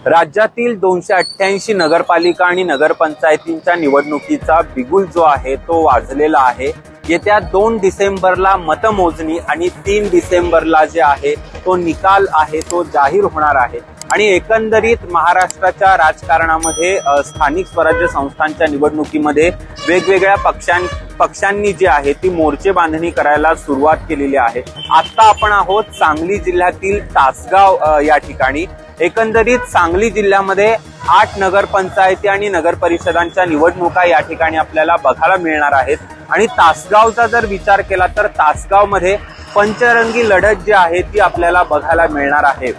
राज्यातील 288 नगरपालिका आणि नगरपंचायतींच्या निवडणुकीचा बिगुल जो आहे तो वाजलेला आहे। येत्या 2 डिसेंबरला मतमोजणी आणि 3 डिसेंबरला जे आहे तो निकाल आहे तो जाहीर होणार आहे। आणि एकंदरीत महाराष्ट्राच्या राजकारणामध्ये स्थानिक स्वराज्य संस्थांच्या निवडणुकीमध्ये वेगवेगळ्या पक्षांनी जी आहे ती मोर्चे बांधणी करायला सुरुवात केलेली आहे। आता आपण आहोत सांगली जिल्ह्यातील तासगाव या ठिकाणी। एकंदरीत सांगली जिल्ह्यामध्ये 8 नगरपंचायती आणि नगरपरिषदांच्या निवडणुका या ठिकाणी आपल्याला बघायला मिळणार आहेत। आणि तासगावचा जर विचार केला तर तासगावमध्ये पंचरंगी लढत जी आहे ती आपल्याला बघायला मिळणार आहे।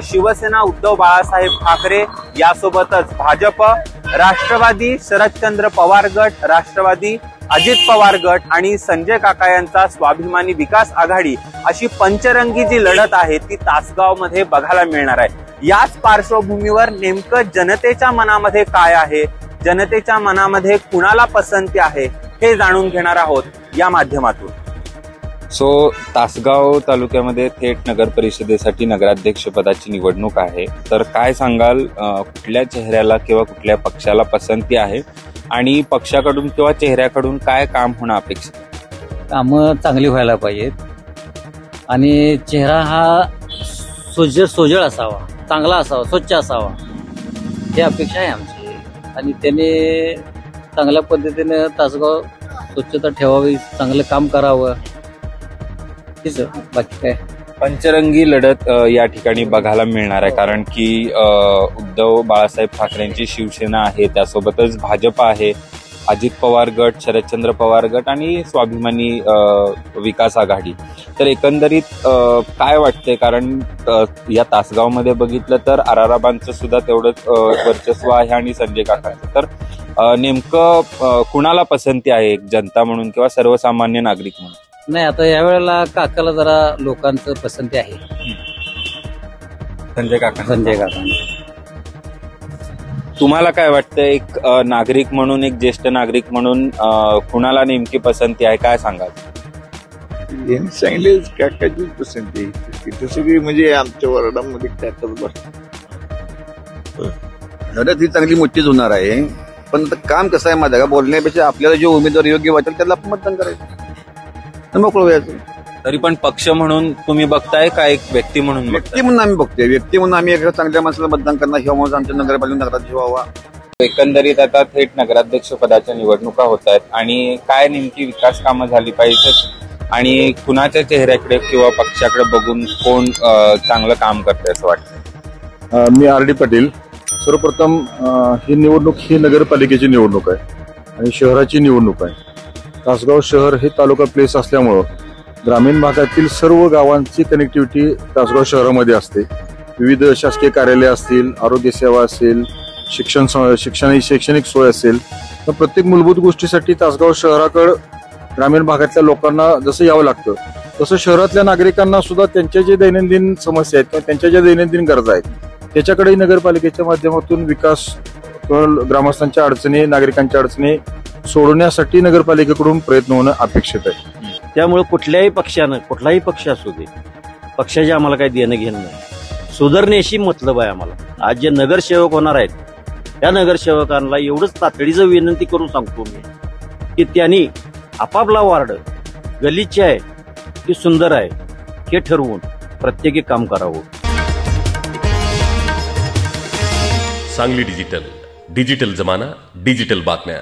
शिवसेना उद्धव बाळासाहेब ठाकरे यासोबतच भाजप, राष्ट्रवादी शरदचंद्र पवार गट, राष्ट्रवादी अजित पवार गट आणि संजय काका यांचा स्वाभिमानी विकास आघाडी अशी पंचरंगी जी लढत आहे ती तासगाव मध्ये बघायला मिळणार आहे। याच पार्श्वभूमीवर नेमकं जनतेच्या मनामध्ये काय आहे, जनतेच्या मनामध्ये कुणाला पसंती आहे हे जाणून घेणार आहोत या माध्यमातून। तासगाव तालुक्यामध्ये थेट नगर परिषदेसाठी नगराध्यक्ष पदाची निवडणूक आहे, तर काय सांगाल, कुठल्या चेहऱ्याला किंवा कुठल्या पक्षाला पसंती आहे आणि पक्षाकडून किंवा चेहऱ्याकडून काय काम होणं अपेक्षित आहे? कामं चांगली व्हायला पाहिजेत आणि चेहरा हा सोजळ असावा, चांगला असावा, स्वच्छ असावा ही अपेक्षा आहे आमची। आणि त्याने चांगल्या पद्धतीने तासगाव स्वच्छता ठेवावी, चांगलं काम करावं, बाकी काय। पंचरंगी लढत या ठिकाणी बघायला मिळणार आहे, कारण की उद्धव बाळासाहेब ठाकरेंची शिवसेना आहे, त्यासोबतच भाजप आहे, अजित पवार गट, शरदचंद्र पवार गट आणि स्वाभिमानी विकास आघाडी। तर एकंदरीत काय वाटतंय, कारण या तासगावमध्ये बघितलं तर आराराबांचं सुद्धा तेवढंच वर्चस्व आहे आणि संजय काकांचं। तर नेमकं कुणाला पसंती आहे, जनता म्हणून किंवा सर्वसामान्य नागरिक म्हणून? नाही, आता यावेळेला काकाला जरा लोकांचं पसंती आहे, संजय काका। तुम्हाला काय वाटतं, एक नागरिक म्हणून, एक ज्येष्ठ नागरिक म्हणून कुणाला नेमकी पसंती आहे, काय सांगाल? सांगले काकाचीच पसंती आहे, सगळी म्हणजे आमच्या वॉर्डामध्ये काकाच लढत ही चांगली मोठीच होणार आहे। पण काम कसं आहे माझ्या का, बोलण्यापेक्षा आपल्याला जो उमेदवार योग्य वाटेल त्याला आपण मतदान करायचं, मोकळं व्हायचं। तरी पण पक्ष म्हणून तुम्ही बघताय का एक व्यक्ती म्हणून? व्यक्ती म्हणून आम्ही बघतोय, व्यक्ती म्हणून आम्ही एका चांगल्या माणसाला मतदान करणार, हे म्हणून आमच्या नगरपालिका नगराध्यक्ष व्हावा। एकंदरीत आता थेट नगराध्यक्ष पदाच्या निवडणुका होत आहेत आणि काय नेमकी विकास कामं झाली पाहिजेत आणि कुणाच्या चेहऱ्याकडे किंवा पक्षाकडे बघून कोण चांगलं काम करतंय असं वाटतं? मी आर डी पाटील। सर्वप्रथम ही निवडणूक ही नगरपालिकेची निवडणूक आहे आणि शहराची निवडणूक आहे। तासगाव शहर हे तालुका प्लेस असल्यामुळं ग्रामीण भागातील सर्व गावांची कनेक्टिव्हिटी तासगाव शहरामध्ये असते। विविध शासकीय कार्यालय असतील, आरोग्य सेवा असेल, शैक्षणिक सोय असेल, तर प्रत्येक मूलभूत गोष्टीसाठी तासगाव शहराकडे ग्रामीण भागातल्या लोकांना जसं यावं लागतं तसं शहरातल्या नागरिकांना सुद्धा त्यांच्या जे दैनंदिन समस्या आहेत किंवा त्यांच्या ज्या दैनंदिन गरजा आहेत त्याच्याकडेही नगरपालिकेच्या माध्यमातून विकास किंवा ग्रामस्थांच्या अडचणी, नागरिकांच्या अडचणी सोडवण्यासाठी नगरपालिकेकडून प्रयत्न होणं अपेक्षित आहे। त्यामुळे कुठल्याही पक्षानं, कुठलाही पक्ष असू दे, पक्षाचे आम्हाला काही देणं घेणं नाही, सुधारणेशी मतलब आहे आम्हाला। आज जे नगरसेवक होणार आहेत त्या नगरसेवकांना एवढंच तातडीचं विनंती करून सांगतो मी की त्यांनी आपापला वार्ड गलिच्छ आहे की सुंदर आहे हे ठरवून प्रत्येकी काम करावं। सांगली डिजिटल जमाना, डिजिटल बातम्या।